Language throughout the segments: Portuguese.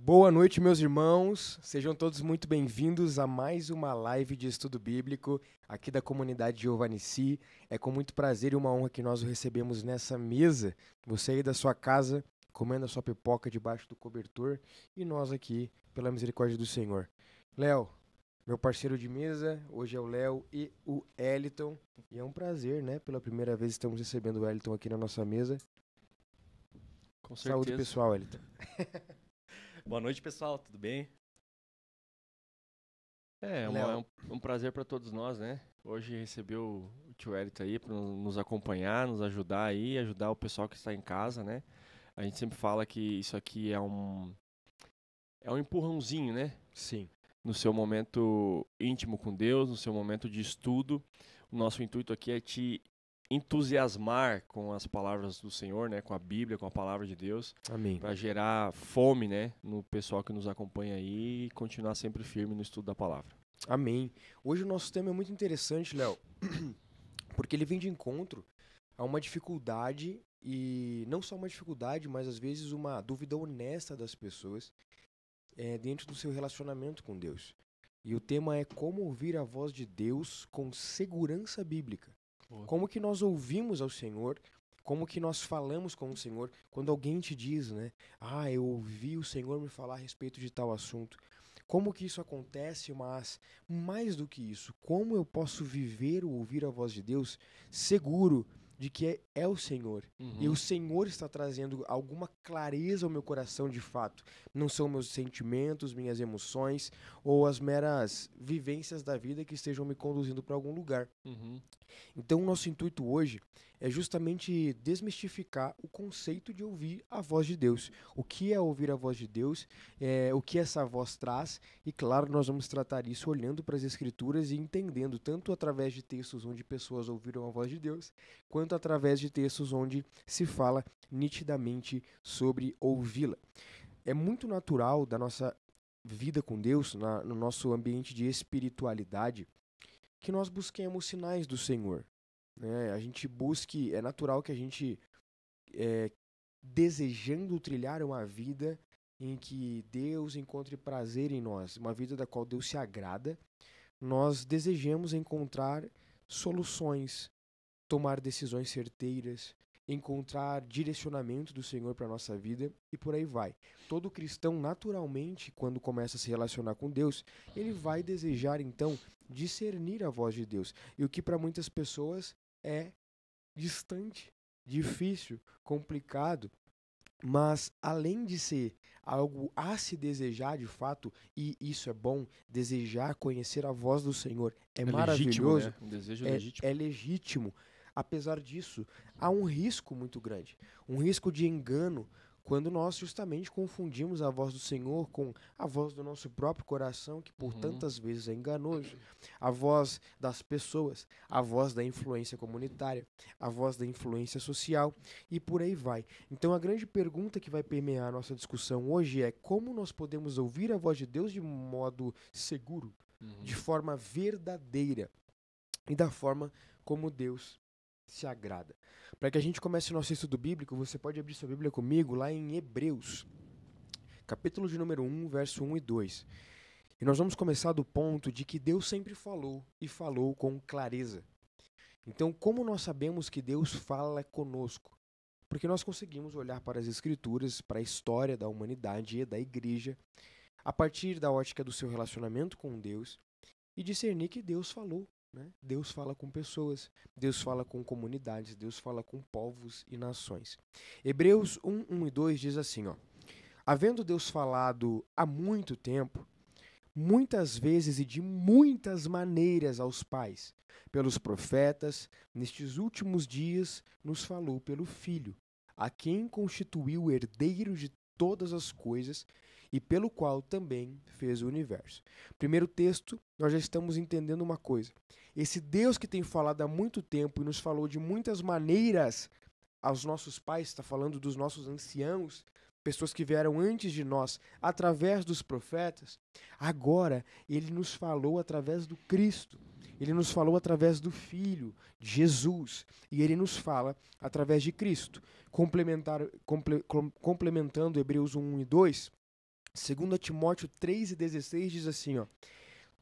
Boa noite, meus irmãos. Sejam todos muito bem-vindos a mais uma live de estudo bíblico aqui da comunidade Jeová Nissi. É com muito prazer e uma honra que nós o recebemos nessa mesa. Você aí da sua casa, comendo a sua pipoca debaixo do cobertor e nós aqui, pela misericórdia do Senhor. Léo, meu parceiro de mesa, hoje é o Léo e o Eliton. E é um prazer, né? Pela primeira vez estamos recebendo o Eliton aqui na nossa mesa. Com certeza. Saúde, pessoal, Eliton. Boa noite, pessoal, tudo bem? É Léo. um prazer para todos nós, né? Hoje recebeu o tio Elito aí para nos acompanhar, nos ajudar aí, ajudar o pessoal que está em casa, né? A gente sempre fala que isso aqui é um empurrãozinho, né? Sim. No seu momento íntimo com Deus, no seu momento de estudo. O nosso intuito aqui é te entusiasmar com as palavras do Senhor, né, com a Bíblia, com a palavra de Deus, Amém. para gerar fome, né, no pessoal que nos acompanha aí e continuar sempre firme no estudo da palavra. Amém. Hoje o nosso tema é muito interessante, Léo, porque ele vem de encontro a uma dificuldade, e não só uma dificuldade, mas às vezes uma dúvida honesta das pessoas dentro do seu relacionamento com Deus. E o tema é como ouvir a voz de Deus com segurança bíblica. Como que nós ouvimos ao Senhor, como que nós falamos com o Senhor, quando alguém te diz, né? Ah, eu ouvi o Senhor me falar a respeito de tal assunto. Como que isso acontece, mas mais do que isso, como eu posso viver ou ouvir a voz de Deus seguro de que é o Senhor. E o Senhor está trazendo alguma clareza ao meu coração de fato. Não são meus sentimentos, minhas emoções ou as meras vivências da vida que estejam me conduzindo para algum lugar. Então, o nosso intuito hoje é justamente desmistificar o conceito de ouvir a voz de Deus. O que é ouvir a voz de Deus, o que essa voz traz, e claro, nós vamos tratar isso olhando para as Escrituras e entendendo tanto através de textos onde pessoas ouviram a voz de Deus, quanto através de textos onde se fala nitidamente sobre ouvi-la. É muito natural da nossa vida com Deus, no nosso ambiente de espiritualidade, que nós busquemos sinais do Senhor. Né? A gente busque, é natural que a gente, desejando trilhar uma vida em que Deus encontre prazer em nós, uma vida da qual Deus se agrada, nós desejamos encontrar soluções, tomar decisões certeiras, encontrar direcionamento do Senhor para a nossa vida e por aí vai. Todo cristão, naturalmente, quando começa a se relacionar com Deus, ele vai desejar, então, discernir a voz de Deus. E o que para muitas pessoas é distante, difícil, complicado, mas além de ser algo a se desejar de fato, e isso é bom, desejar conhecer a voz do Senhor é maravilhoso, legítimo, né? Um desejo legítimo. É legítimo. Apesar disso, há um risco muito grande, um risco de engano, quando nós justamente confundimos a voz do Senhor com a voz do nosso próprio coração, que por tantas vezes é enganoso, a voz das pessoas, a voz da influência comunitária, a voz da influência social e por aí vai. Então a grande pergunta que vai permear a nossa discussão hoje é como nós podemos ouvir a voz de Deus de modo seguro, de forma verdadeira e da forma como Deus se agrada. Para que a gente comece o nosso estudo bíblico, você pode abrir sua Bíblia comigo lá em Hebreus, capítulo de número 1, verso 1 e 2. E nós vamos começar do ponto de que Deus sempre falou e falou com clareza. Então, como nós sabemos que Deus fala conosco? Porque nós conseguimos olhar para as Escrituras, para a história da humanidade e da igreja, a partir da ótica do seu relacionamento com Deus, e discernir que Deus falou. Né? Deus fala com pessoas, Deus fala com comunidades, Deus fala com povos e nações. Hebreus 1, 1 e 2 diz assim, ó: havendo Deus falado há muito tempo, muitas vezes e de muitas maneiras aos pais, pelos profetas, nestes últimos dias nos falou pelo Filho, a quem constituiu o herdeiro de todas as coisas e pelo qual também fez o universo. Primeiro texto, nós já estamos entendendo uma coisa. Esse Deus que tem falado há muito tempo e nos falou de muitas maneiras aos nossos pais, está falando dos nossos anciãos, pessoas que vieram antes de nós, através dos profetas, agora ele nos falou através do Cristo. Ele nos falou através do Filho, de Jesus, e ele nos fala através de Cristo. Complementando Hebreus 1 e 2, 2 Timóteo 3,16 diz assim, ó: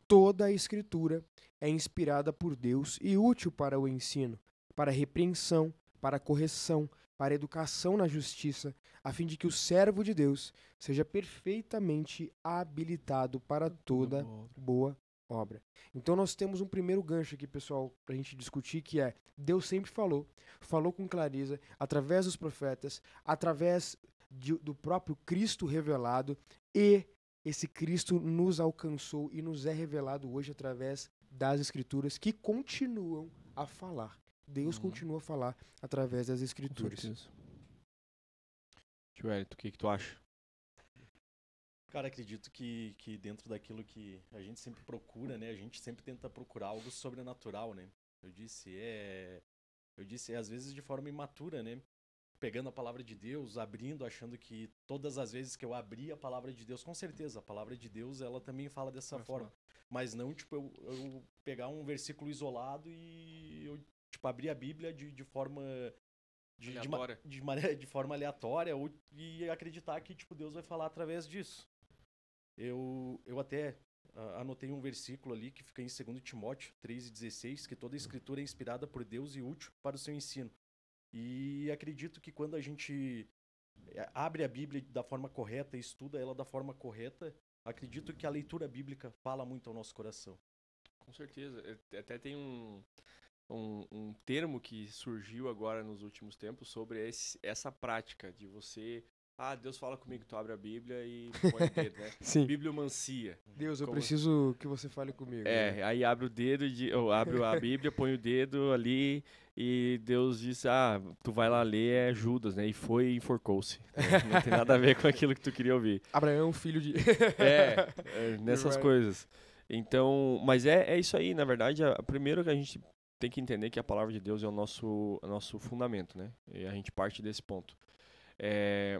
toda a escritura é inspirada por Deus e útil para o ensino, para a repreensão, para a correção, para a educação na justiça, a fim de que o servo de Deus seja perfeitamente habilitado para toda boa obra. Então nós temos um primeiro gancho aqui, pessoal, para a gente discutir, que é: Deus sempre falou com clareza, através dos profetas, através do próprio Cristo revelado, e esse Cristo nos alcançou e nos é revelado hoje através das Escrituras, que continuam a falar. Deus continua a falar através das Escrituras. Tio Hélito, o que tu acha? Cara, acredito que dentro daquilo que a gente sempre procura, né? A gente sempre tenta procurar algo sobrenatural, né? Eu disse, às vezes de forma imatura, né? Pegando a palavra de Deus, abrindo, achando que todas as vezes que eu abri a palavra de Deus, com certeza, a palavra de Deus, ela também fala dessa forma. Mas não, tipo, eu pegar um versículo isolado e eu, tipo, abrir a Bíblia de forma... De forma aleatória e acreditar que, tipo, Deus vai falar através disso. Eu até anotei um versículo ali que fica em 2 Timóteo 3,16, que toda a escritura é inspirada por Deus e útil para o seu ensino. E acredito que quando a gente abre a Bíblia da forma correta e estuda ela da forma correta, acredito que a leitura bíblica fala muito ao nosso coração. Com certeza. Até tem um termo que surgiu agora nos últimos tempos sobre essa prática de você... Deus fala comigo, tu abre a Bíblia e põe o dedo, né? Sim. Bibliomancia. Deus, eu preciso que você fale comigo. Aí abre o dedo, abre a Bíblia, põe o dedo ali e Deus diz, tu vai lá ler, é Judas, né? E foi e enforcou-se. Não tem nada a ver com aquilo que tu queria ouvir. Abraão, filho de... Nessas coisas. Então, mas é isso aí, na verdade, primeiro que a gente tem que entender que a palavra de Deus é o nosso fundamento, né? E a gente parte desse ponto.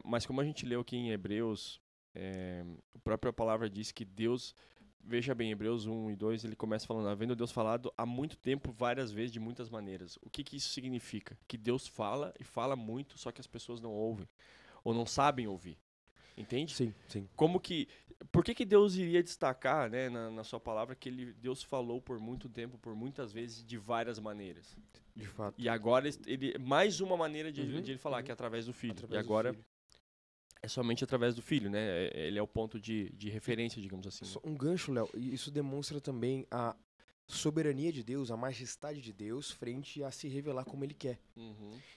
Mas como a gente leu aqui em Hebreus, a própria palavra diz que Deus, veja bem, Hebreus 1 e 2, ele começa falando, havendo Deus falado há muito tempo, várias vezes, de muitas maneiras. O que isso significa? Que Deus fala e fala muito, só que as pessoas não ouvem, ou não sabem ouvir. Entende? Sim. Por que Deus iria destacar, né, na sua palavra que Deus falou por muito tempo, por muitas vezes, de várias maneiras? De fato. E agora, mais uma maneira de ele falar, que é através do Filho. E agora é somente através do Filho, né? Ele é o ponto de referência, digamos assim. Né? Um gancho, Léo, e isso demonstra também a soberania de Deus, a majestade de Deus frente a se revelar como Ele quer.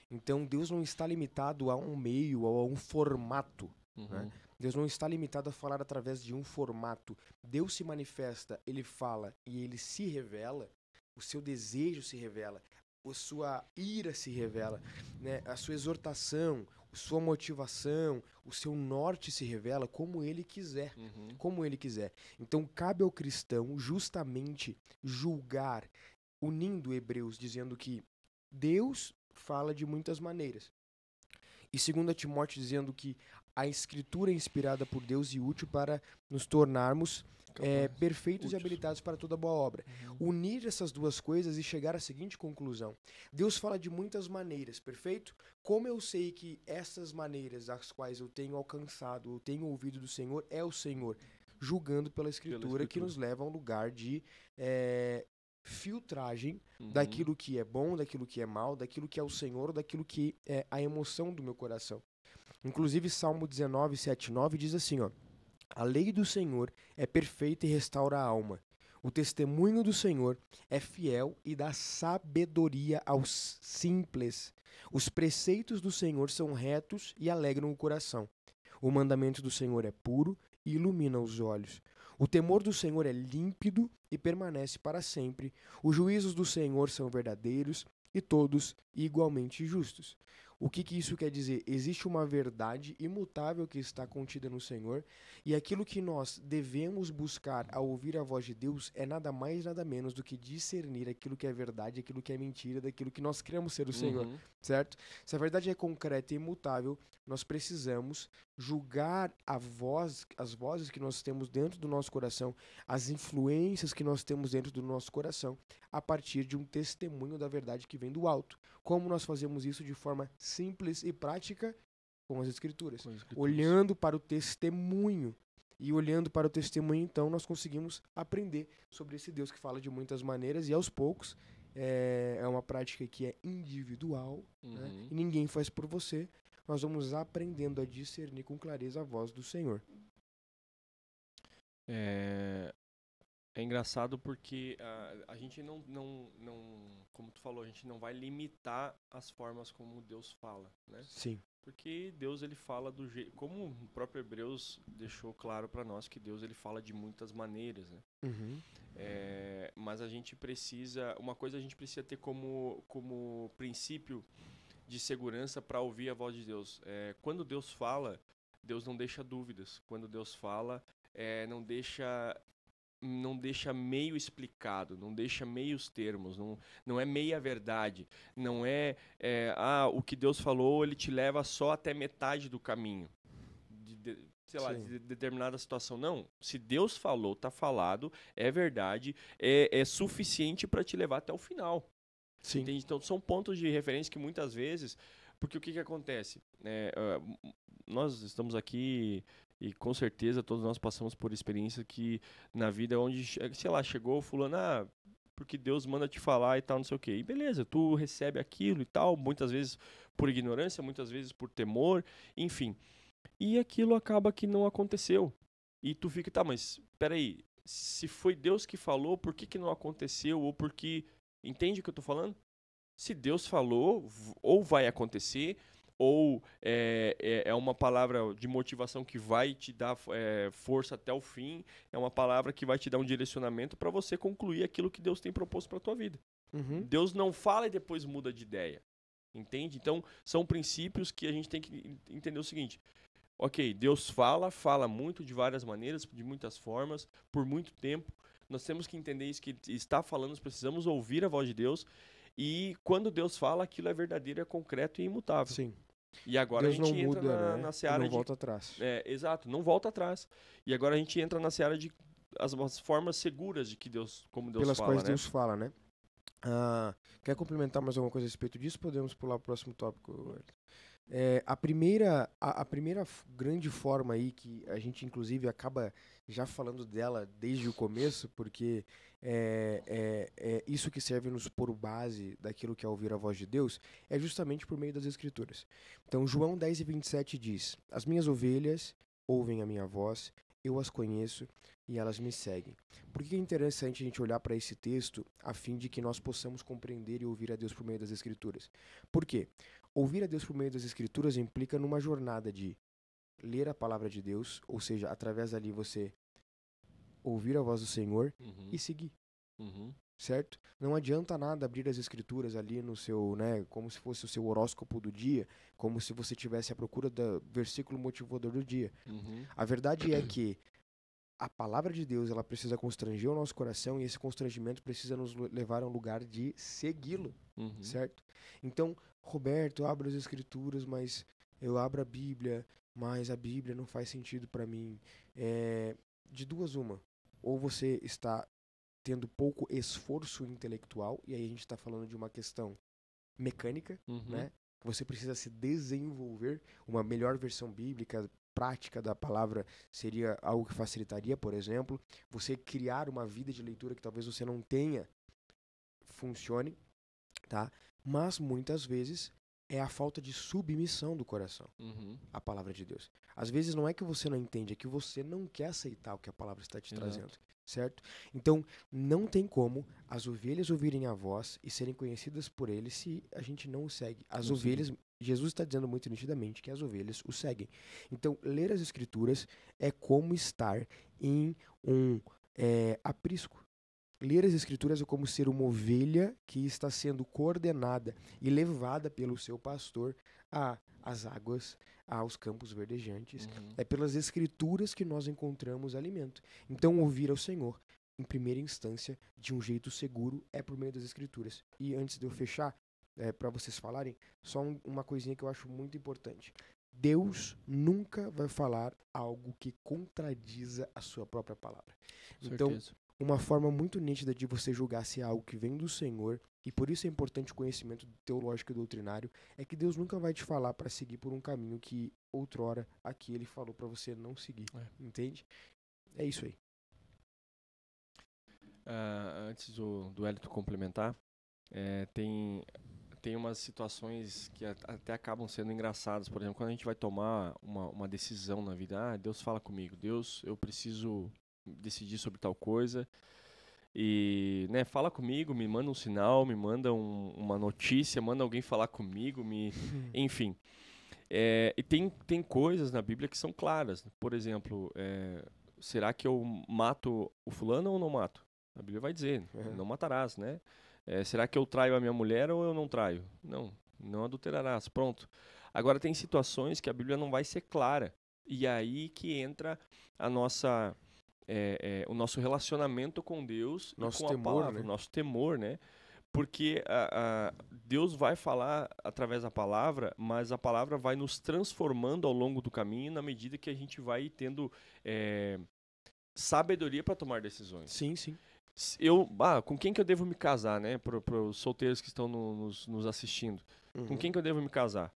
Então, Deus não está limitado a um meio ou a um formato. Né? Deus não está limitado a falar através de um formato. Deus se manifesta, Ele fala e Ele se revela, o seu desejo se revela, a sua ira se revela, né? A sua exortação, a sua motivação, o seu norte se revela como Ele quiser. Como Ele quiser. Então cabe ao cristão justamente julgar, unindo Hebreus, dizendo que Deus fala de muitas maneiras. E 2 Timóteo dizendo que a Escritura é inspirada por Deus e útil para nos tornarmos perfeitos e habilitados para toda boa obra. Unir essas duas coisas e chegar à seguinte conclusão. Deus fala de muitas maneiras, perfeito? Como eu sei que essas maneiras as quais eu tenho alcançado, eu tenho ouvido do Senhor, é o Senhor, julgando pela Escritura. Que nos leva a um lugar de filtragem daquilo que é bom, daquilo que é mal, daquilo que é o Senhor, daquilo que é a emoção do meu coração. Inclusive, Salmo 19, 7, 9 diz assim, ó: a lei do Senhor é perfeita e restaura a alma. O testemunho do Senhor é fiel e dá sabedoria aos simples. Os preceitos do Senhor são retos e alegram o coração. O mandamento do Senhor é puro e ilumina os olhos. O temor do Senhor é límpido e permanece para sempre. Os juízos do Senhor são verdadeiros e todos igualmente justos. O que isso quer dizer? Existe uma verdade imutável que está contida no Senhor, e aquilo que nós devemos buscar ao ouvir a voz de Deus é nada mais, nada menos do que discernir aquilo que é verdade, aquilo que é mentira, daquilo que nós cremos ser o Senhor, certo? Se a verdade é concreta e imutável, nós precisamos julgar as vozes que nós temos dentro do nosso coração, as influências que nós temos dentro do nosso coração, a partir de um testemunho da verdade que vem do alto. Como nós fazemos isso de forma simples e prática? Com as Escrituras. Olhando para o testemunho E olhando para o testemunho, então, nós conseguimos aprender sobre esse Deus que fala de muitas maneiras e aos poucos é uma prática que é individual, né? E ninguém faz por você. Nós vamos aprendendo a discernir com clareza a voz do Senhor. É engraçado porque a gente não, como tu falou, a gente não vai limitar as formas como Deus fala, né? Sim. Porque Deus, ele fala do jeito, como o próprio Hebreus deixou claro para nós que Deus, ele fala de muitas maneiras, né? Mas a gente precisa, uma coisa a gente precisa ter como princípio de segurança para ouvir a voz de Deus. Quando Deus fala, Deus não deixa dúvidas. Quando Deus fala, não deixa meio explicado, não deixa meios termos, não é meia verdade, não o que Deus falou, ele te leva só até metade do caminho, de determinada situação. Não, se Deus falou, tá falado, é verdade, é suficiente para te levar até o final. Sim. Entende? Então são pontos de referência que muitas vezes, porque o que acontece? Nós estamos aqui e com certeza todos nós passamos por experiência que na vida onde, sei lá, chegou fulano, porque Deus manda te falar e tal, não sei o quê. E beleza, tu recebe aquilo e tal, muitas vezes por ignorância, muitas vezes por temor, enfim. E aquilo acaba que não aconteceu. E tu fica, tá, mas peraí, se foi Deus que falou, por que não aconteceu? Ou porque... Entende o que eu tô falando? Se Deus falou, ou vai acontecer, ou é uma palavra de motivação que vai te dar força até o fim, é uma palavra que vai te dar um direcionamento para você concluir aquilo que Deus tem proposto para tua vida. Deus não fala e depois muda de ideia. Entende? Então, são princípios que a gente tem que entender o seguinte. Ok, Deus fala muito de várias maneiras, de muitas formas, por muito tempo. Nós temos que entender isso, que Ele está falando, nós precisamos ouvir a voz de Deus. E quando Deus fala, aquilo é verdadeiro, é concreto e imutável. Sim. E agora Deus a gente não entra muda, na seara não volta atrás. Exato, não volta atrás. E agora a gente entra na seara de as formas seguras de que Deus, como Deus pelas fala, quais né? Deus fala, né? Quer complementar mais alguma coisa a respeito disso? Podemos pular para o próximo tópico. A primeira grande forma aí que a gente inclusive acaba já falando dela desde o começo, porque é isso que serve-nos por base daquilo que é ouvir a voz de Deus, é justamente por meio das Escrituras. Então João 10:27 diz: as minhas ovelhas ouvem a minha voz, eu as conheço e elas me seguem. Por que é interessante a gente olhar para esse texto a fim de que nós possamos compreender e ouvir a Deus por meio das Escrituras? Por quê? Ouvir a Deus por meio das Escrituras implica numa jornada de ler a palavra de Deus, ou seja, através dali você ouvir a voz do Senhor e seguir, certo? Não adianta nada abrir as Escrituras ali no seu, né, como se fosse o seu horóscopo do dia, como se você estivesse à procura do versículo motivador do dia. A verdade é que a palavra de Deus, ela precisa constranger o nosso coração e esse constrangimento precisa nos levar a um lugar de segui-lo, certo? Então, Roberto, eu abro as Escrituras, mas eu abro a Bíblia, mas a Bíblia não faz sentido para mim. De duas uma. Ou você está tendo pouco esforço intelectual, e aí a gente está falando de uma questão mecânica, né? Você precisa se desenvolver. Uma melhor versão bíblica, prática da palavra seria algo que facilitaria, por exemplo, você criar uma vida de leitura que talvez você não tenha, funcione, tá? Mas muitas vezes é a falta de submissão do coração à palavra de Deus. Às vezes não é que você não entende, é que você não quer aceitar o que a palavra está te trazendo, certo? Então, não tem como as ovelhas ouvirem a voz e serem conhecidas por ele se a gente não o segue. As ovelhas, Jesus está dizendo muito nitidamente que as ovelhas o seguem. Então, ler as Escrituras é como estar em um aprisco. Ler as Escrituras é como ser uma ovelha que está sendo coordenada e levada pelo seu pastor às águas, aos campos verdejantes. É pelas Escrituras que nós encontramos alimento. Então, ouvir ao Senhor, em primeira instância, de um jeito seguro, é por meio das Escrituras. E antes de eu fechar, para vocês falarem, só uma coisinha que eu acho muito importante. Deus nunca vai falar algo que contradiza a sua própria palavra. Então, uma forma muito nítida de você julgar se é algo que vem do Senhor e por isso é importante o conhecimento teológico e doutrinário, é que Deus nunca vai te falar para seguir por um caminho que outrora aqui ele falou para você não seguir, entende? É isso aí. Antes do Hélito complementar, tem umas situações que até acabam sendo engraçadas. Por exemplo, quando a gente vai tomar uma decisão na vida, Deus fala comigo, Deus, eu preciso decidir sobre tal coisa, e né, fala comigo, me manda um sinal, me manda uma notícia, manda alguém falar comigo, enfim. E tem coisas na Bíblia que são claras. Por exemplo, será que eu mato o fulano ou não mato? A Bíblia vai dizer, não matarás, né? Será que eu traio a minha mulher ou eu não traio? Não adulterarás, pronto. Agora tem situações que a Bíblia não vai ser clara. E aí que entra a nossa, o nosso relacionamento com Deus Nosso e com temor, a palavra, né? o nosso temor, né? Porque Deus vai falar através da palavra, mas a palavra vai nos transformando ao longo do caminho na medida que a gente vai tendo sabedoria para tomar decisões. Sim, sim. Com quem que eu devo me casar, né? Para os solteiros que estão nos assistindo. Com quem que eu devo me casar?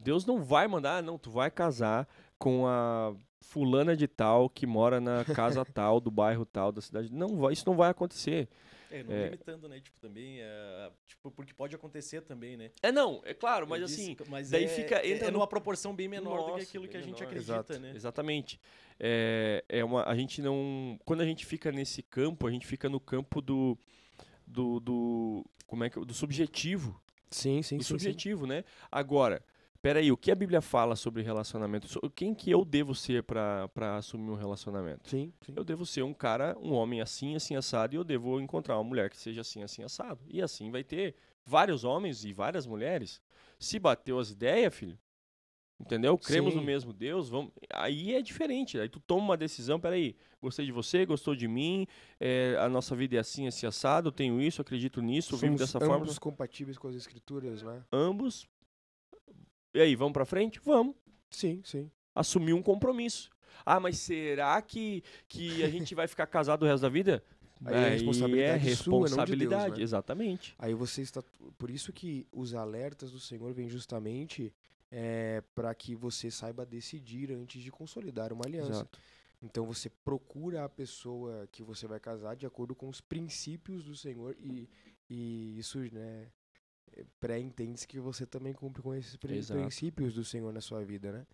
Deus não vai mandar, não, tu vai casar com a fulana de tal que mora na casa tal, do bairro tal, da cidade. Não, isso não vai acontecer. Não limitando, né? Tipo, também, porque pode acontecer também, né? Não, é claro, mas assim, daí entra numa proporção bem menor do que aquilo que a gente acredita, Exato. né? Exatamente. A gente não, quando a gente fica nesse campo, a gente fica no campo do subjetivo. Sim. Subjetivo, né? Agora, peraí, o que a Bíblia fala sobre relacionamento? Quem que eu devo ser para assumir um relacionamento? Sim. Eu devo ser um homem assim, assim, assado, e eu devo encontrar uma mulher que seja assim, assim, assado. E assim vai ter vários homens e várias mulheres. Se bateu as ideias, filho, entendeu? Cremos no mesmo Deus, vamos. Aí é diferente. Aí tu toma uma decisão, peraí, gostei de você, gostou de mim, a nossa vida é assim, assim, assado, eu tenho isso, acredito nisso, vivo dessa forma. Ambos compatíveis com as escrituras, né? Ambos. E aí, vamos pra frente? Vamos. Sim. Assumir um compromisso. Mas será que a gente vai ficar casado o resto da vida? Aí é responsabilidade sua, não de Deus, né? Exatamente. Aí você está... Por isso que os alertas do Senhor vêm justamente para que você saiba decidir antes de consolidar uma aliança. Exato. Então você procura a pessoa que você vai casar de acordo com os princípios do Senhor e isso, né, pré-entende que você também cumpre com esses princípios do Senhor na sua vida, né?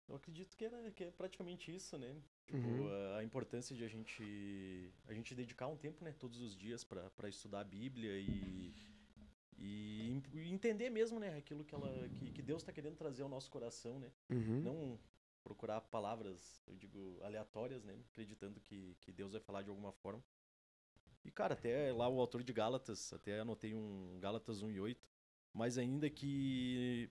Eu acredito que é praticamente isso, né? Tipo, a importância de a gente dedicar um tempo, né, todos os dias para estudar a Bíblia e entender mesmo, né, aquilo que Deus está querendo trazer ao nosso coração, né? Não procurar palavras, eu digo, aleatórias, né? Acreditando que Deus vai falar de alguma forma. E, cara, até lá o autor de Gálatas, até anotei Gálatas 1:8, mas ainda que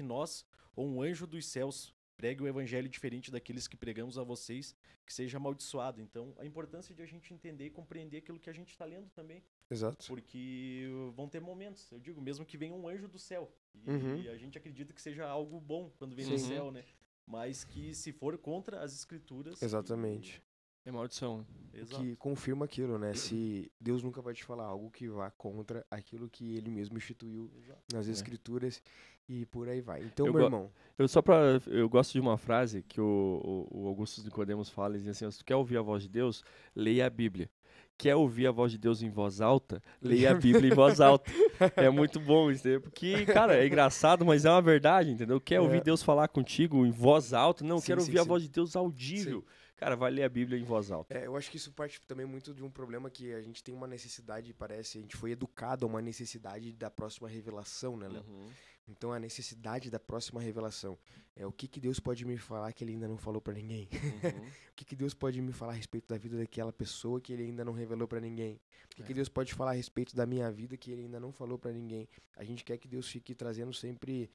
nós, ou um anjo dos céus, pregue o evangelho diferente daqueles que pregamos a vocês, que seja amaldiçoado. Então, a importância de a gente entender e compreender aquilo que a gente está lendo também. Exato. Porque vão ter momentos, eu digo, mesmo que venha um anjo do céu, e a gente acredita que seja algo bom quando vem do céu, né? Mas que se for contra as escrituras... Exatamente. É maldição. Exato. Que confirma aquilo, né? Se Deus nunca vai te falar algo que vá contra aquilo que ele mesmo instituiu nas escrituras e por aí vai. Então, meu irmão... Eu gosto de uma frase que o Augusto Nicodemos fala, ele diz assim, se tu quer ouvir a voz de Deus, leia a Bíblia. Quer ouvir a voz de Deus em voz alta? Leia a Bíblia em voz alta. É muito bom isso, né? Porque, cara, é engraçado, mas é uma verdade, entendeu? Quer ouvir Deus falar contigo em voz alta? Não, quero ouvir a voz de Deus audível. Sim. Cara, vai ler a Bíblia em voz alta. Eu acho que isso parte também muito de um problema que a gente tem uma necessidade, parece, a gente foi educado a uma necessidade da próxima revelação, né, Léo? Então, a necessidade da próxima revelação é o que Deus pode me falar que ele ainda não falou pra ninguém. O que Deus pode me falar a respeito da vida daquela pessoa que ele ainda não revelou pra ninguém. O que Deus pode falar a respeito da minha vida que ele ainda não falou pra ninguém. A gente quer que Deus fique trazendo sempre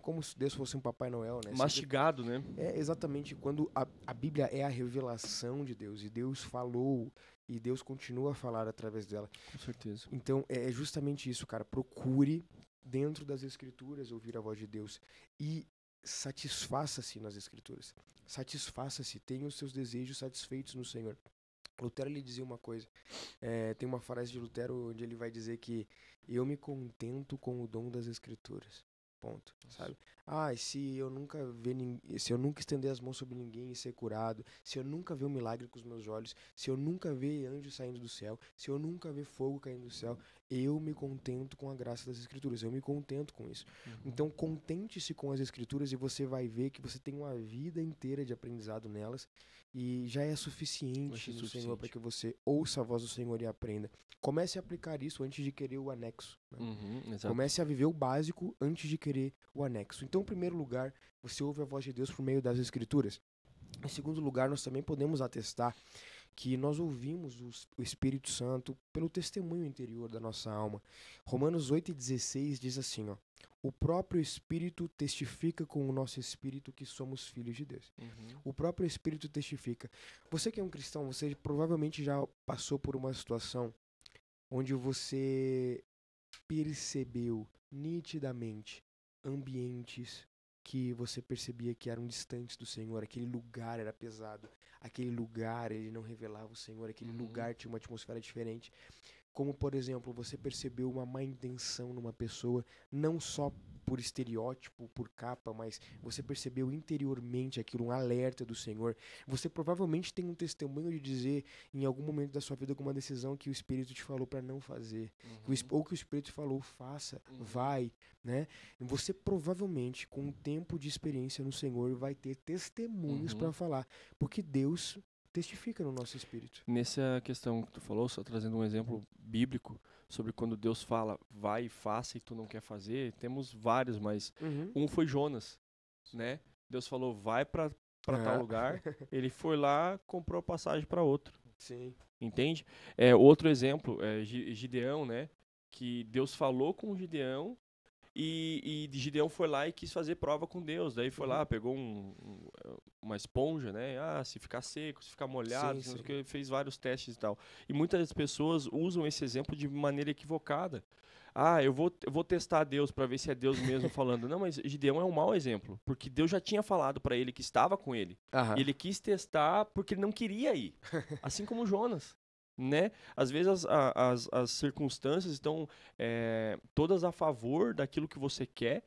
como se Deus fosse um Papai Noel, né? Mastigado, sempre, né? Exatamente. Quando a Bíblia é a revelação de Deus e Deus falou e Deus continua a falar através dela. Com certeza. Então, é justamente isso, cara. Procure dentro das escrituras ouvir a voz de Deus e satisfaça-se nas escrituras. Satisfaça-se, tenha os seus desejos satisfeitos no Senhor. Lutero, ele dizia uma coisa, tem uma frase de Lutero onde ele vai dizer que eu me contento com o dom das escrituras, ponto, sabe? Se eu nunca se eu nunca estender as mãos sobre ninguém e ser curado, se eu nunca ver um milagre com os meus olhos, se eu nunca ver anjos saindo do céu, se eu nunca ver fogo caindo do céu, eu me contento com a graça das escrituras, eu me contento com isso. Então, contente-se com as escrituras e você vai ver que você tem uma vida inteira de aprendizado nelas e já é suficiente no Senhor para que você ouça a voz do Senhor e aprenda. Comece a aplicar isso antes de querer o anexo, né? Comece a viver o básico antes de querer o anexo. Então, em primeiro lugar, você ouve a voz de Deus por meio das Escrituras. Em segundo lugar, nós também podemos atestar que nós ouvimos o Espírito Santo pelo testemunho interior da nossa alma. Romanos 8,16 diz assim, ó: o próprio Espírito testifica com o nosso Espírito que somos filhos de Deus. O próprio Espírito testifica. Você que é um cristão, você provavelmente já passou por uma situação onde você percebeu nitidamente ambientes que você percebia que eram distantes do Senhor, aquele lugar era pesado, aquele lugar ele não revelava o Senhor, aquele lugar tinha uma atmosfera diferente. Como, por exemplo, você percebeu uma má intenção numa pessoa, não só por estereótipo, por capa, mas você percebeu interiormente aquilo, um alerta do Senhor. Você provavelmente tem um testemunho de dizer, em algum momento da sua vida, alguma decisão que o Espírito te falou para não fazer. Ou que o Espírito te falou, faça, vai, né? Você provavelmente, com um tempo de experiência no Senhor, vai ter testemunhos para falar, porque Deus testifica no nosso espírito. Nessa questão que tu falou, só trazendo um exemplo bíblico sobre quando Deus fala, vai e faça e tu não quer fazer, temos vários, mas um foi Jonas, né? Deus falou, vai para tal lugar, ele foi lá, comprou passagem para outro. Sim. Entende? Outro exemplo é Gideão, né? Que Deus falou com Gideão e Gideão foi lá e quis fazer prova com Deus. Daí foi lá, pegou uma esponja, né? Se ficar seco, se ficar molhado, que fez vários testes e tal. E muitas pessoas usam esse exemplo de maneira equivocada. Eu vou testar Deus para ver se é Deus mesmo falando. Não, mas Gideão é um mau exemplo, porque Deus já tinha falado para ele que estava com ele. E ele quis testar porque ele não queria ir. Assim como Jonas. Né? Às vezes as circunstâncias estão todas a favor daquilo que você quer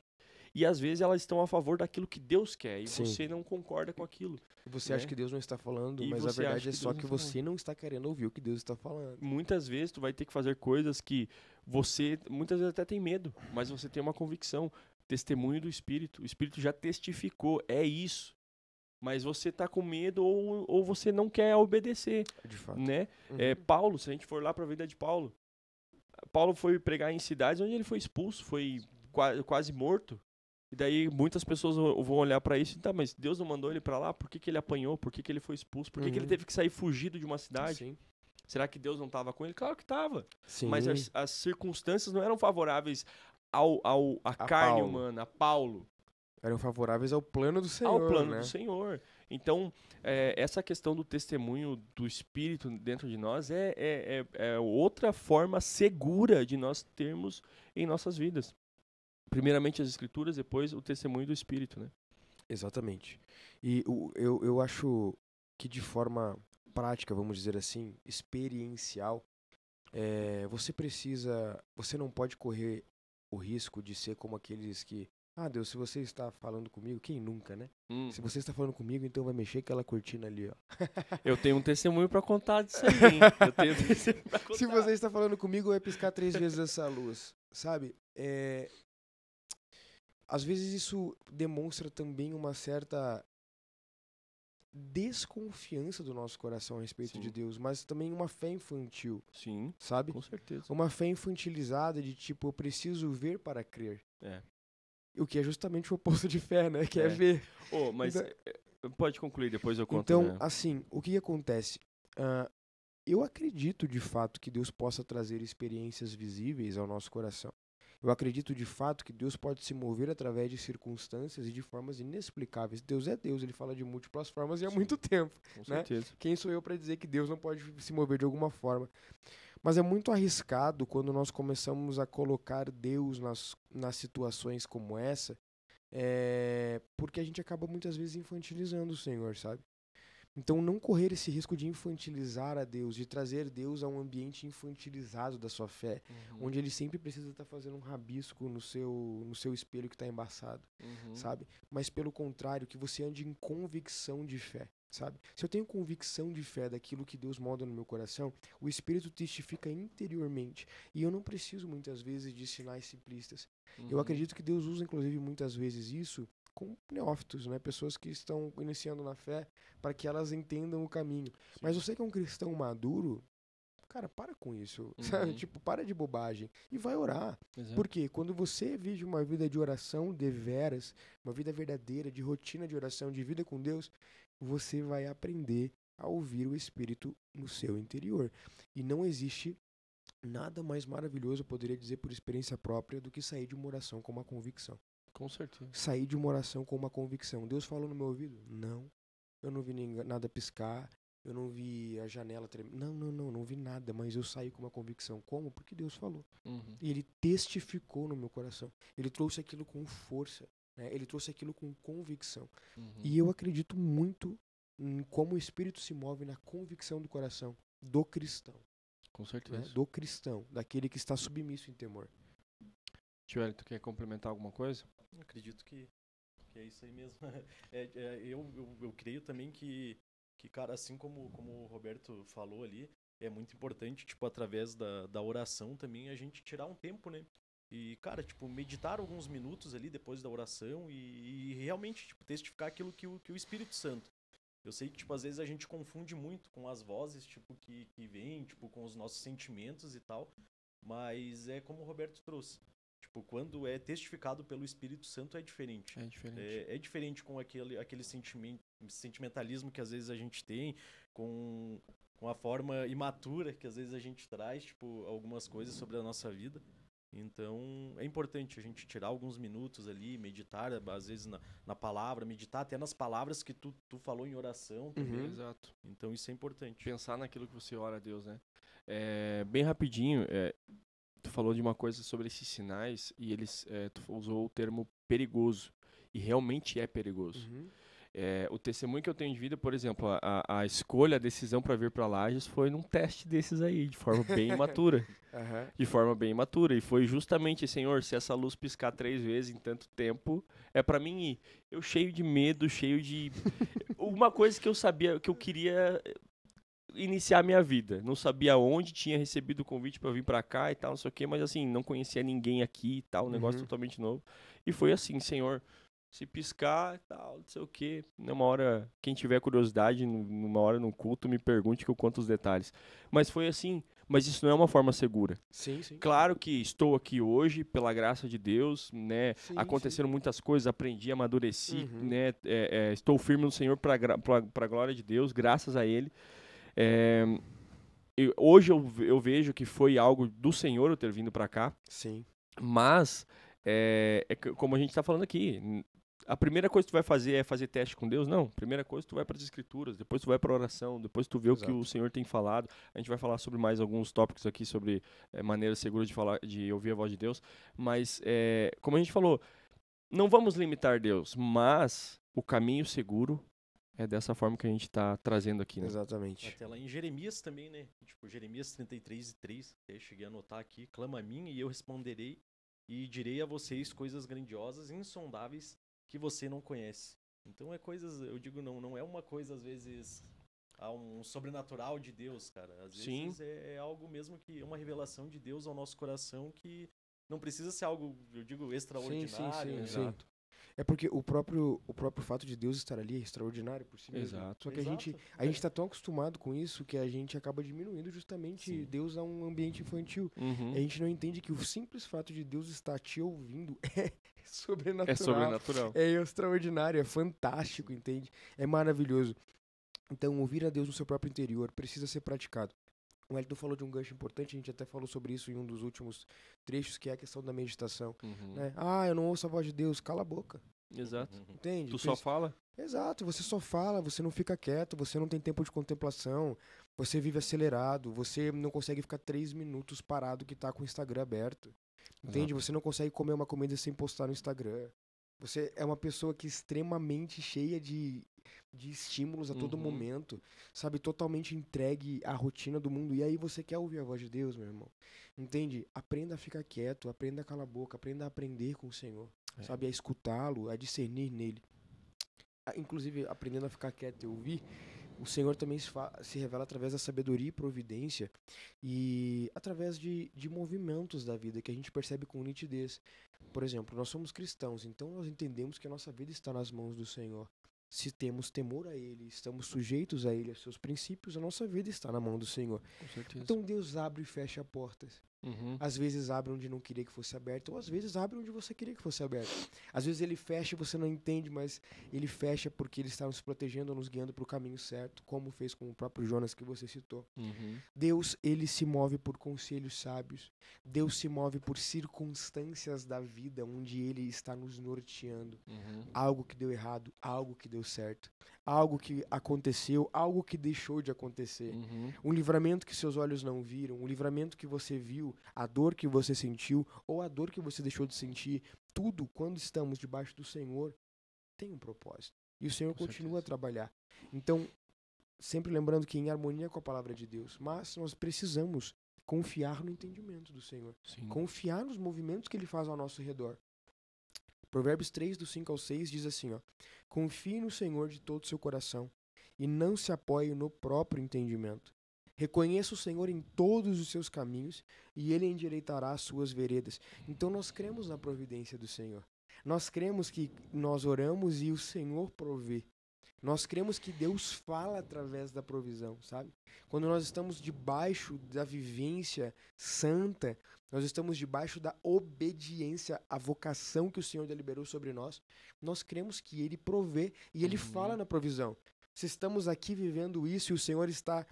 e às vezes elas estão a favor daquilo que Deus quer e você não concorda com aquilo. Você acha que Deus não está falando, mas a verdade é só que você não está querendo ouvir o que Deus está falando. Muitas vezes tu vai ter que fazer coisas que você muitas vezes até tem medo, mas você tem uma convicção, testemunho do Espírito. O Espírito já testificou, é isso. Mas você tá com medo ou você não quer obedecer, de fato, né? Paulo, se a gente for lá para a vida de Paulo foi pregar em cidades onde ele foi expulso, foi quase morto. E daí muitas pessoas vão olhar para isso e tá, mas Deus não mandou ele para lá? Por que ele apanhou? Por que ele foi expulso? Por que ele teve que sair fugido de uma cidade? Sim. Será que Deus não estava com ele? Claro que estava. Sim. Mas as circunstâncias não eram favoráveis à carne humana, a Paulo. Eram favoráveis ao plano do Senhor. Ao plano né? do Senhor. Então, essa questão do testemunho do Espírito dentro de nós é outra forma segura de nós termos em nossas vidas. Primeiramente as Escrituras, depois o testemunho do Espírito, né? Exatamente. E eu acho que de forma prática, vamos dizer assim, experiencial, você não pode correr o risco de ser como aqueles que, Deus, se você está falando comigo, quem nunca, né? Se você está falando comigo, então vai mexer aquela cortina ali, ó. Eu tenho um testemunho para contar disso aí, hein? Eu tenho um testemunho pra contar. Se você está falando comigo, vai piscar 3 vezes essa luz, sabe? Às vezes isso demonstra também uma certa desconfiança do nosso coração a respeito de Deus, mas também uma fé infantil. Sim, sabe? Com certeza. Uma fé infantilizada de tipo, eu preciso ver para crer. O que é justamente o oposto de fé, né? Que é ver. Mas pode concluir, depois eu conto. Então, né? assim, o que acontece? Eu acredito de fato que Deus possa trazer experiências visíveis ao nosso coração. Eu acredito de fato que Deus pode se mover através de circunstâncias e de formas inexplicáveis. Deus é Deus, ele fala de múltiplas formas e há muito tempo. Com né? certeza. Quem sou eu para dizer que Deus não pode se mover de alguma forma? Mas é muito arriscado quando nós começamos a colocar Deus nas situações como essa, porque a gente acaba muitas vezes infantilizando o Senhor, sabe? Então, não correr esse risco de infantilizar a Deus, de trazer Deus a um ambiente infantilizado da sua fé, onde ele sempre precisa estar fazendo um rabisco no seu espelho que está embaçado, sabe? Mas, pelo contrário, que você ande em convicção de fé, sabe? Se eu tenho convicção de fé daquilo que Deus molda no meu coração, o Espírito testifica interiormente. E eu não preciso, muitas vezes, de sinais simplistas. Eu acredito que Deus usa, inclusive, muitas vezes isso com neófitos, né? Pessoas que estão iniciando na fé, para que elas entendam o caminho. Sim. Mas você que é um cristão maduro, cara, para com isso, sabe? Tipo, para de bobagem e vai orar. Exato. Porque quando você vive uma vida de oração deveras, uma vida verdadeira, de rotina de oração, de vida com Deus, você vai aprender a ouvir o Espírito no seu interior. E não existe nada mais maravilhoso, eu poderia dizer por experiência própria, do que sair de uma oração com uma convicção. Com certeza. Sair de uma oração com uma convicção. Deus falou no meu ouvido? Não. Eu não vi nada piscar. Eu não vi a janela tremer. Não vi nada. Mas eu saí com uma convicção. Como? Porque Deus falou. E Ele testificou no meu coração. Ele trouxe aquilo com força. Né? Ele trouxe aquilo com convicção. E eu acredito muito em como o Espírito se move na convicção do coração do cristão. Com certeza. Né? Do cristão. Daquele que está submisso em temor. Tio Hélio, tu quer complementar alguma coisa? Eu acredito que é isso aí mesmo. Eu creio também que, cara, assim como o Roberto falou ali, é muito importante, tipo, através da oração também, a gente tirar um tempo, né? E, cara, tipo, meditar alguns minutos ali depois da oração e realmente, tipo, testificar aquilo que o Espírito Santo. Eu sei que, tipo, às vezes a gente confunde muito com as vozes, tipo, que vêm, tipo, com os nossos sentimentos e tal, mas é como o Roberto trouxe. Tipo, quando é testificado pelo Espírito Santo é diferente. É diferente. É diferente com aquele sentimentalismo que às vezes a gente tem, com a forma imatura que às vezes a gente traz, tipo, algumas coisas sobre a nossa vida. Então, é importante a gente tirar alguns minutos ali, meditar, às vezes na palavra, meditar até nas palavras que tu falou em oração também. Exato. Então, isso é importante. Pensar naquilo que você ora a Deus, né? Bem rapidinho, tu falou de uma coisa sobre esses sinais e tu usou o termo perigoso. E realmente é perigoso. O testemunho que eu tenho de vida, por exemplo, a escolha, a decisão para vir para Lages foi num teste desses aí, de forma bem imatura. De forma bem imatura. E foi justamente, Senhor, se essa luz piscar 3 vezes em tanto tempo, é para mim ir. Eu cheio de medo, cheio de... Uma coisa que eu sabia, que eu queria iniciar a minha vida. Não sabia onde, tinha recebido o convite para vir para cá e tal, não sei o quê, mas assim, não conhecia ninguém aqui e tal, um negócio totalmente novo. E foi assim, Senhor, se piscar e tal, não sei o quê. Numa hora, quem tiver curiosidade, numa hora no culto, me pergunte que eu conto os detalhes. Mas foi assim, mas isso não é uma forma segura. Sim, sim. Claro que estou aqui hoje, pela graça de Deus, né? Sim, aconteceram muitas coisas, aprendi, amadureci, né? Estou firme no Senhor para a glória de Deus, graças a Ele. Hoje eu vejo que foi algo do Senhor eu ter vindo para cá. Sim. Mas, como a gente está falando aqui, a primeira coisa que tu vai fazer é fazer teste com Deus? Não. A primeira coisa tu vai para as Escrituras, depois tu vai para a oração, depois tu vê o que o Senhor tem falado. A gente vai falar sobre mais alguns tópicos aqui sobre maneiras seguras de ouvir a voz de Deus. Mas, como a gente falou, não vamos limitar Deus, mas o caminho seguro é dessa forma que a gente está trazendo aqui, né? Exatamente. Até lá em Jeremias também, né? Tipo, Jeremias 33:3, eu cheguei a anotar aqui, clama a mim e eu responderei e direi a vocês coisas grandiosas e insondáveis que você não conhece. Então é coisas, eu digo, não é uma coisa, às vezes, um sobrenatural de Deus, cara. Às vezes é algo mesmo que é uma revelação de Deus ao nosso coração que não precisa ser algo, eu digo, extraordinário. Sim. É porque o próprio fato de Deus estar ali é extraordinário por si mesmo. Exato. Só que a gente tá tão acostumado com isso que a gente acaba diminuindo justamente Deus a um ambiente infantil. E a gente não entende que o simples fato de Deus estar te ouvindo é sobrenatural. É sobrenatural. É extraordinário, é fantástico, entende? É maravilhoso. Então, ouvir a Deus no seu próprio interior precisa ser praticado. O Elton falou de um gancho importante, a gente até falou sobre isso em um dos últimos trechos, que é a questão da meditação. Né? Eu não ouço a voz de Deus, cala a boca. Exato. Entende? Tu só fala? Exato, você só fala, você não fica quieto, você não tem tempo de contemplação, você vive acelerado, você não consegue ficar 3 minutos parado que tá com o Instagram aberto. Entende? Exato. Você não consegue comer uma comida sem postar no Instagram. Você é uma pessoa que é extremamente cheia de estímulos a todo momento, sabe? Totalmente entregue à rotina do mundo. E aí você quer ouvir a voz de Deus, meu irmão. Entende? Aprenda a ficar quieto, aprenda a calar a boca, aprenda a aprender com o Senhor, sabe? A escutá-lo, a discernir nele. Inclusive, aprendendo a ficar quieto e ouvir, o Senhor também se revela através da sabedoria e providência e através de movimentos da vida que a gente percebe com nitidez. Por exemplo, nós somos cristãos, então nós entendemos que a nossa vida está nas mãos do Senhor. Se temos temor a Ele, estamos sujeitos a Ele, a seus princípios, a nossa vida está na mão do Senhor. Com certeza. Então Deus abre e fecha portas. Às vezes abre onde não queria que fosse aberto, ou às vezes abre onde você queria que fosse aberto. Às vezes ele fecha e você não entende, mas ele fecha porque ele está nos protegendo, nos guiando para o caminho certo, como fez com o próprio Jonas que você citou. Deus, ele se move por conselhos sábios. Deus se move por circunstâncias da vida onde ele está nos norteando. Algo que deu errado, algo que deu certo. Algo que aconteceu, algo que deixou de acontecer. Um livramento que seus olhos não viram, um livramento que você viu, a dor que você sentiu ou a dor que você deixou de sentir. Tudo, quando estamos debaixo do Senhor, tem um propósito. E o Senhor continua a trabalhar. Então, sempre lembrando que em harmonia com a palavra de Deus, mas nós precisamos confiar no entendimento do Senhor. Sim. Confiar nos movimentos que Ele faz ao nosso redor. Provérbios 3, do 5 ao 6, diz assim, ó: confie no Senhor de todo o seu coração e não se apoie no próprio entendimento. Reconheça o Senhor em todos os seus caminhos e Ele endireitará as suas veredas. Então nós cremos na providência do Senhor. Nós cremos que nós oramos e o Senhor provê. Nós cremos que Deus fala através da provisão, sabe? Quando nós estamos debaixo da vivência santa, nós estamos debaixo da obediência à vocação que o Senhor deliberou sobre nós, nós cremos que Ele provê e Ele fala na provisão. Se estamos aqui vivendo isso e o Senhor está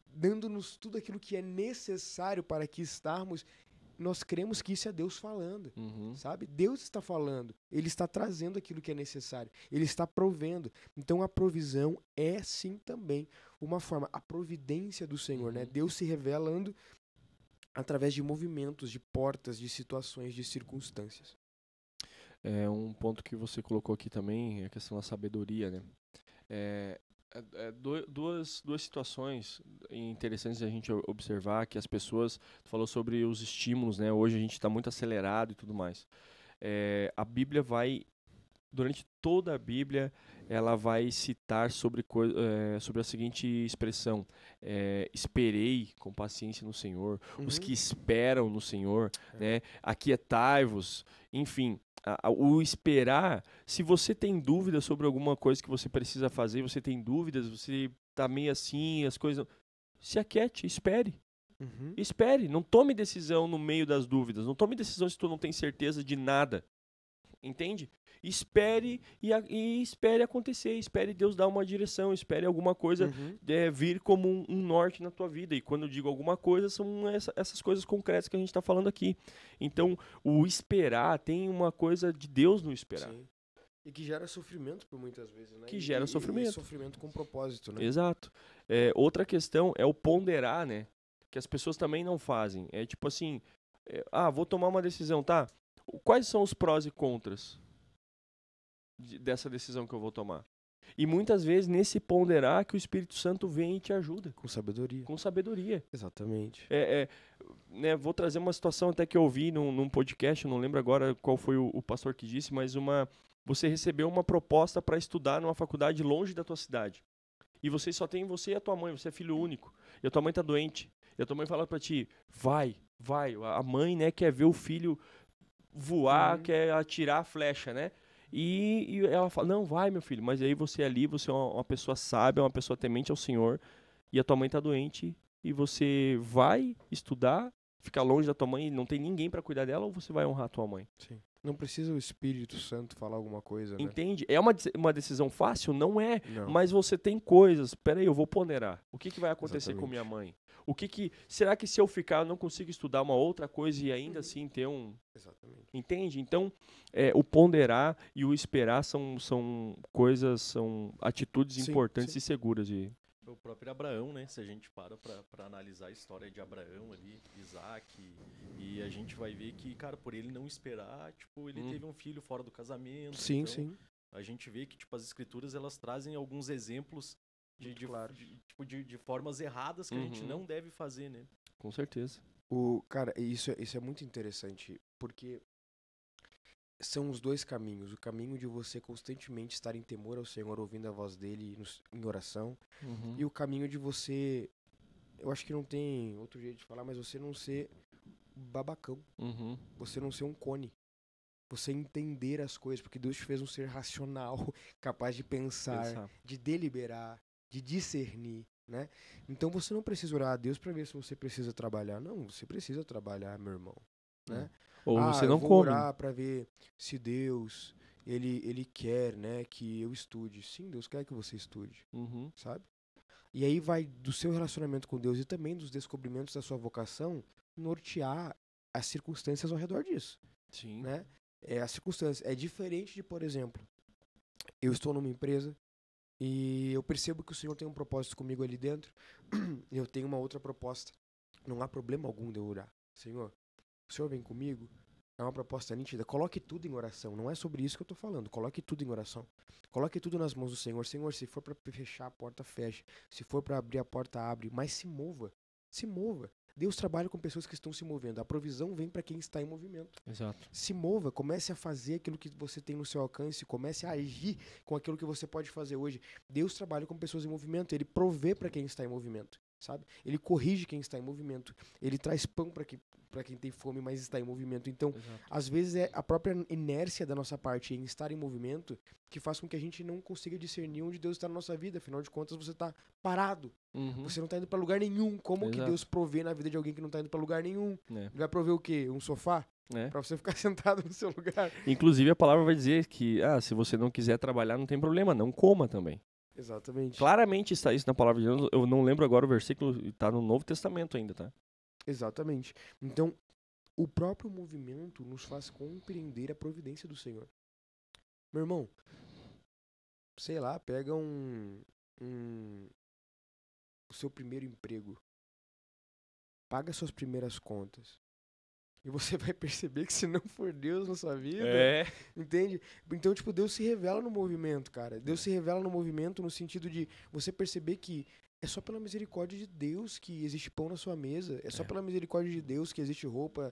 dando-nos tudo aquilo que é necessário para que estarmos, nós cremos que isso é Deus falando, sabe? Deus está falando, Ele está trazendo aquilo que é necessário, Ele está provendo. Então a provisão é sim também uma forma, a providência do Senhor, né? Deus se revelando através de movimentos, de portas, de situações, de circunstâncias. Um ponto que você colocou aqui também é a questão da sabedoria, né? Duas situações interessantes a gente observar, que as pessoas, tu falou sobre os estímulos, né? Hoje a gente está muito acelerado e tudo mais. A Bíblia vai, durante toda a Bíblia, ela vai citar sobre a seguinte expressão: esperei com paciência no Senhor, os que esperam no Senhor, né? Aquietai-vos, enfim. O esperar, se você tem dúvidas sobre alguma coisa que você precisa fazer, você tem dúvidas, você tá meio assim, as coisas... Se aquiete, espere. Espere, não tome decisão no meio das dúvidas, não tome decisão se tu não tem certeza de nada. Entende? Espere e espere acontecer, espere Deus dar uma direção, espere alguma coisa vir como um norte na tua vida. E quando eu digo alguma coisa, são essas coisas concretas que a gente está falando aqui. Então, o esperar, tem uma coisa de Deus no esperar. Sim. E que gera sofrimento por muitas vezes, né? Que gera sofrimento. E sofrimento com propósito, né? Exato. Outra questão é o ponderar, né? Que as pessoas também não fazem. É tipo assim, vou tomar uma decisão, tá? Quais são os prós e contras dessa decisão que eu vou tomar? E muitas vezes, nesse ponderar, que o Espírito Santo vem e te ajuda. Com sabedoria. Com sabedoria. Exatamente. Né, vou trazer uma situação até que eu vi num podcast, não lembro agora qual foi o pastor que disse, mas você recebeu uma proposta para estudar numa faculdade longe da tua cidade. E só tem você e a tua mãe, você é filho único. E a tua mãe tá doente. E a tua mãe fala para ti, vai. A mãe, né, quer ver o filho voar, quer atirar a flecha, né? E ela fala, não, vai, meu filho. Mas aí você é uma pessoa sábia, uma pessoa temente ao Senhor, e a tua mãe tá doente, e você vai estudar, ficar longe da tua mãe, e não tem ninguém para cuidar dela, ou você vai honrar a tua mãe? Sim. Não precisa o Espírito Santo falar alguma coisa, né? Entende? É uma decisão fácil? Não é. Não. Mas você tem coisas. Peraí, eu vou ponderar. O que vai acontecer Exatamente. com minha mãe? Será que se eu ficar eu não consigo estudar uma outra coisa e ainda assim ter um... Exatamente. Entende? Então, o ponderar e o esperar são atitudes importantes e seguras de O próprio Abraão, né? Se a gente para analisar a história de Abraão ali, Isaac, e a gente vai ver que, cara, por ele não esperar, tipo, ele teve um filho fora do casamento. Sim, então, sim. a gente vê que, tipo, as escrituras, elas trazem alguns exemplos de formas erradas que a gente não deve fazer, né? Com certeza. Cara, isso é muito interessante, porque são os dois caminhos. O caminho de você constantemente estar em temor ao Senhor, ouvindo a voz dele em oração, e o caminho de você, eu acho que não tem outro jeito de falar, mas você não ser babacão, você não ser um cone, você entender as coisas, porque Deus te fez um ser racional, capaz de pensar, de deliberar, de discernir, né? Então você não precisa orar a Deus para ver se você precisa trabalhar. Não, você precisa trabalhar, meu irmão, né? Ou você não eu vou come. orar para ver se Deus ele quer, né, que eu estude. Sim, Deus quer que você estude, sabe? E aí vai do seu relacionamento com Deus e também dos descobrimentos da sua vocação nortear as circunstâncias ao redor disso. Sim. Né? A circunstância é diferente de, por exemplo, eu estou numa empresa e eu percebo que o Senhor tem um propósito comigo ali dentro, e eu tenho uma outra proposta. Não há problema algum de eu orar. Senhor, o Senhor vem comigo, é uma proposta nítida. Coloque tudo em oração. Não é sobre isso que eu estou falando. Coloque tudo em oração. Coloque tudo nas mãos do Senhor. Senhor, se for para fechar a porta, feche. Se for para abrir a porta, abre. Mas se mova. Se mova. Deus trabalha com pessoas que estão se movendo. A provisão vem para quem está em movimento. Exato. Se mova, comece a fazer aquilo que você tem no seu alcance, comece a agir com aquilo que você pode fazer hoje. Deus trabalha com pessoas em movimento, ele provê para quem está em movimento, sabe? Ele corrige quem está em movimento, ele traz pão para quem tem fome, mas está em movimento. Então, às vezes é a própria inércia da nossa parte em estar em movimento que faz com que a gente não consiga discernir onde Deus está na nossa vida. Afinal de contas, você está parado. Você não está indo para lugar nenhum. Como que Deus provê na vida de alguém que não está indo para lugar nenhum? Ele vai prover o quê? Um sofá? Pra você ficar sentado no seu lugar. Inclusive, a palavra vai dizer que se você não quiser trabalhar, não tem problema, não coma também. Exatamente. Claramente está isso na palavra de Deus. Eu não lembro agora o versículo, está no Novo Testamento ainda, tá? Exatamente. Então, o próprio movimento nos faz compreender a providência do Senhor. Meu irmão, sei lá, pega o seu primeiro emprego. Paga suas primeiras contas. E você vai perceber que se não for Deus na sua vida, entende? Então, tipo, Deus se revela no movimento, cara. Deus se revela no movimento no sentido de você perceber que é só pela misericórdia de Deus que existe pão na sua mesa. É só pela misericórdia de Deus que existe roupa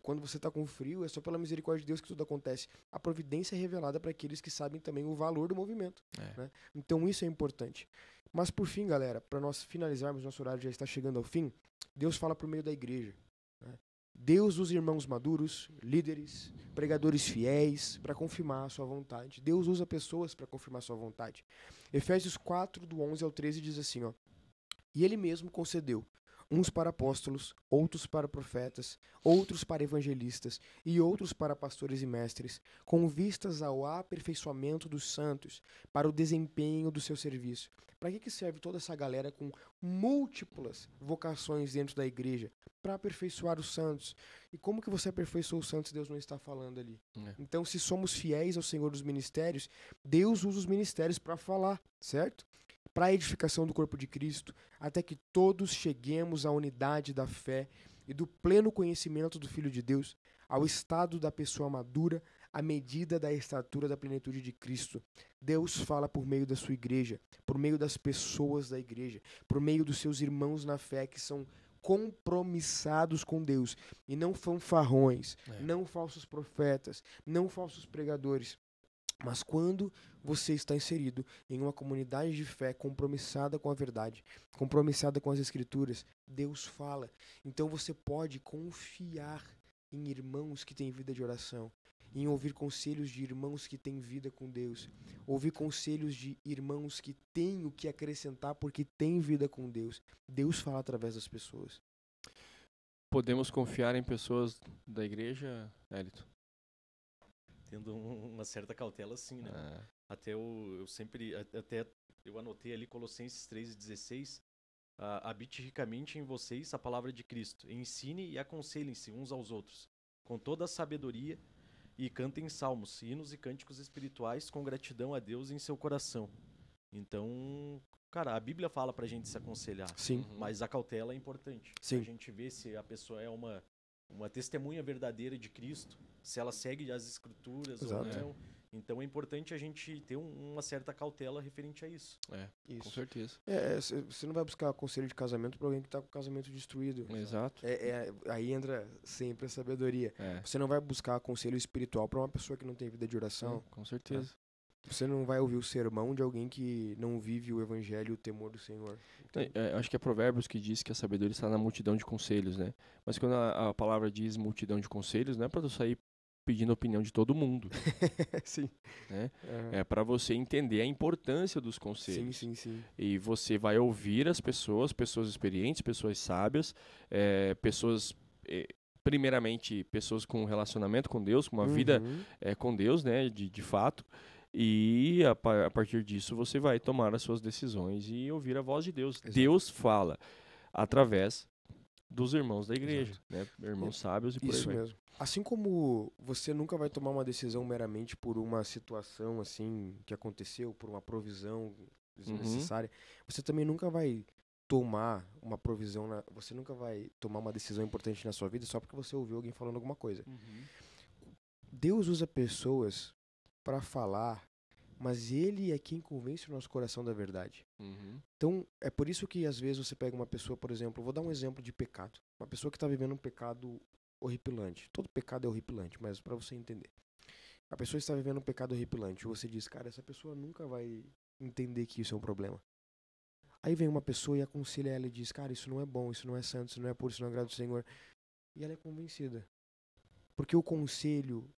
quando você tá com frio. É só pela misericórdia de Deus que tudo acontece. A providência é revelada para aqueles que sabem também o valor do movimento. Né? Então, isso é importante. Mas, por fim, galera, para nós finalizarmos, nosso horário já está chegando ao fim, Deus fala por meio da igreja. Né? Deus usa irmãos maduros, líderes, pregadores fiéis para confirmar a sua vontade. Deus usa pessoas para confirmar a sua vontade. Efésios 4, do 11 ao 13, diz assim, ó. E ele mesmo concedeu uns para apóstolos, outros para profetas, outros para evangelistas e outros para pastores e mestres, com vistas ao aperfeiçoamento dos santos, para o desempenho do seu serviço. Para que serve toda essa galera com múltiplas vocações dentro da igreja? Para aperfeiçoar os santos. E como que você aperfeiçoa os santos? Deus não está falando ali. Então, se somos fiéis ao Senhor dos ministérios, Deus usa os ministérios para falar, certo? Para a edificação do corpo de Cristo, até que todos cheguemos à unidade da fé e do pleno conhecimento do Filho de Deus, ao estado da pessoa madura, à medida da estatura da plenitude de Cristo. Deus fala por meio da sua igreja, por meio das pessoas da igreja, por meio dos seus irmãos na fé que são compromissados com Deus e não fanfarrões, não falsos profetas, não falsos pregadores. Mas quando você está inserido em uma comunidade de fé compromissada com a verdade, compromissada com as Escrituras, Deus fala. Então você pode confiar em irmãos que têm vida de oração, em ouvir conselhos de irmãos que têm vida com Deus, ouvir conselhos de irmãos que têm o que acrescentar porque têm vida com Deus. Deus fala através das pessoas. Podemos confiar em pessoas da igreja, Hélito? Tendo uma certa cautela, sim, né? Até eu anotei ali Colossenses 3:16, habite ricamente em vocês a palavra de Cristo, ensine e aconselhem-se uns aos outros, com toda a sabedoria, e cantem salmos, hinos e cânticos espirituais com gratidão a Deus em seu coração. Então, Cara, a Bíblia fala pra gente se aconselhar. Sim. Mas a cautela é importante. Sim. A gente vê se a pessoa é uma testemunha verdadeira de Cristo, se ela segue as escrituras Exato. ou não. Então é importante a gente ter uma certa cautela referente a isso. Com Isso. certeza. Você não vai buscar conselho de casamento pra alguém que tá com o casamento destruído. Exato. Aí entra sempre a sabedoria. É, Você não vai buscar conselho espiritual pra uma pessoa que não tem vida de oração. com certeza. Você não vai ouvir o sermão de alguém que não vive o evangelho e o temor do Senhor. Então, Acho que é Provérbios que diz que a sabedoria está na multidão de conselhos, né? Mas quando a palavra diz multidão de conselhos, não é para tu sair pedindo a opinião de todo mundo, sim. né? Aham. É para você entender a importância dos conselhos. Sim. E você vai ouvir as pessoas experientes, pessoas sábias, pessoas, primeiramente, pessoas com relacionamento com Deus, com uma vida Uhum. com Deus, né, de fato. E a partir disso você vai tomar as suas decisões e ouvir a voz de Deus. Exato. Deus fala através dos irmãos da igreja, Exato. né? Irmãos sábios e por aí Isso vai. mesmo. Assim como você nunca vai tomar uma decisão meramente por uma situação assim que aconteceu, por uma provisão desnecessária, você também nunca vai tomar uma provisão, você nunca vai tomar uma decisão importante na sua vida só porque você ouviu alguém falando alguma coisa. Deus usa pessoas para falar, mas Ele é quem convence o nosso coração da verdade. Então, é por isso que às vezes você pega uma pessoa, por exemplo, vou dar um exemplo de pecado. Uma pessoa que está vivendo um pecado horripilante. Todo pecado é horripilante, mas para você entender. A pessoa está vivendo um pecado horripilante. E você diz, cara, essa pessoa nunca vai entender que isso é um problema. Aí vem uma pessoa e aconselha ela e diz, cara, isso não é bom, isso não é santo, isso não é puro, isso não agrada ao Senhor. E ela é convencida. Porque o conselho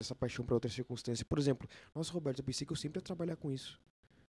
essa paixão para outra circunstância. Por exemplo, nossa, Roberto, eu pensei que eu sempre ia trabalhar com isso.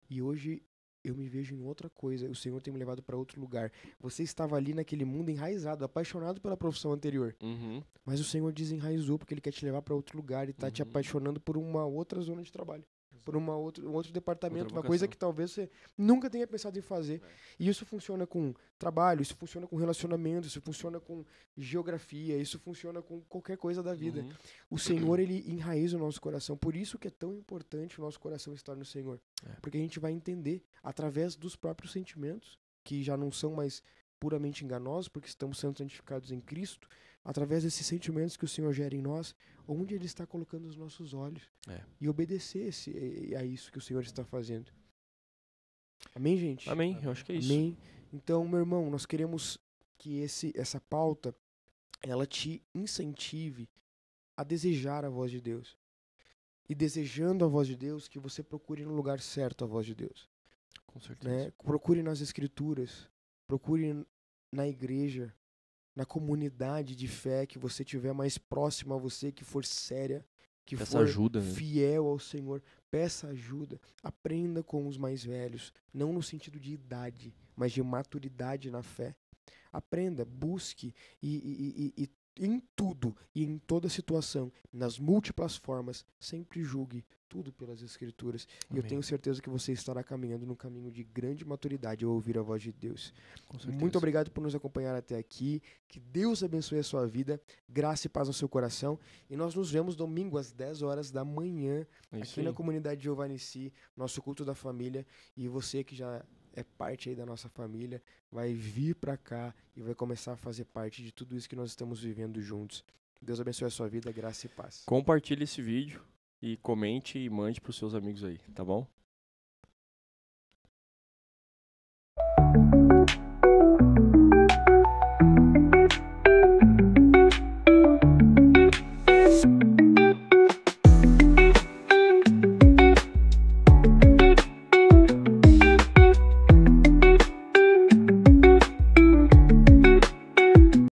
E hoje eu me vejo em outra coisa. O Senhor tem me levado para outro lugar. Você estava ali naquele mundo enraizado, apaixonado pela profissão anterior. Uhum. Mas o Senhor desenraizou porque Ele quer te levar para outro lugar e tá te apaixonando por uma outra zona de trabalho. Por um outro departamento, Outra uma coisa vocação. que talvez você nunca tenha pensado em fazer. E isso funciona com trabalho, isso funciona com relacionamento, isso funciona com geografia, isso funciona com qualquer coisa da vida. Uhum. O Senhor, Ele enraiza o nosso coração. Por isso que é tão importante o nosso coração estar no Senhor. Porque a gente vai entender, através dos próprios sentimentos, que já não são mais puramente enganosos, porque estamos sendo santificados em Cristo, através desses sentimentos que o Senhor gera em nós, onde Ele está colocando os nossos olhos. E obedecer a isso que o Senhor está fazendo. Amém, gente? Amém, eu acho que é isso. Amém. Então, meu irmão, nós queremos que essa pauta, ela te incentive a desejar a voz de Deus. E desejando a voz de Deus, que você procure no lugar certo a voz de Deus. Com certeza. Né? Procure nas Escrituras, procure na igreja, na comunidade de fé que você tiver mais próxima a você, que for séria, que Peça for ajuda, né? fiel ao Senhor. Peça ajuda. Aprenda com os mais velhos, não no sentido de idade, mas de maturidade na fé. Aprenda, busque e em tudo e em toda situação, nas múltiplas formas, sempre julgue tudo pelas Escrituras. E eu Amém. tenho certeza que você estará caminhando no caminho de grande maturidade ao ouvir a voz de Deus. Com certeza. Muito obrigado por nos acompanhar até aqui. Que Deus abençoe a sua vida, graça e paz no seu coração. E nós nos vemos domingo às 10 horas da manhã, É isso aqui na aí. comunidade Giovanici, nosso culto da família. E você que já é parte aí da nossa família, vai vir pra cá e vai começar a fazer parte de tudo isso que nós estamos vivendo juntos. Deus abençoe a sua vida, graça e paz. Compartilhe esse vídeo e comente e mande pros seus amigos aí, tá bom?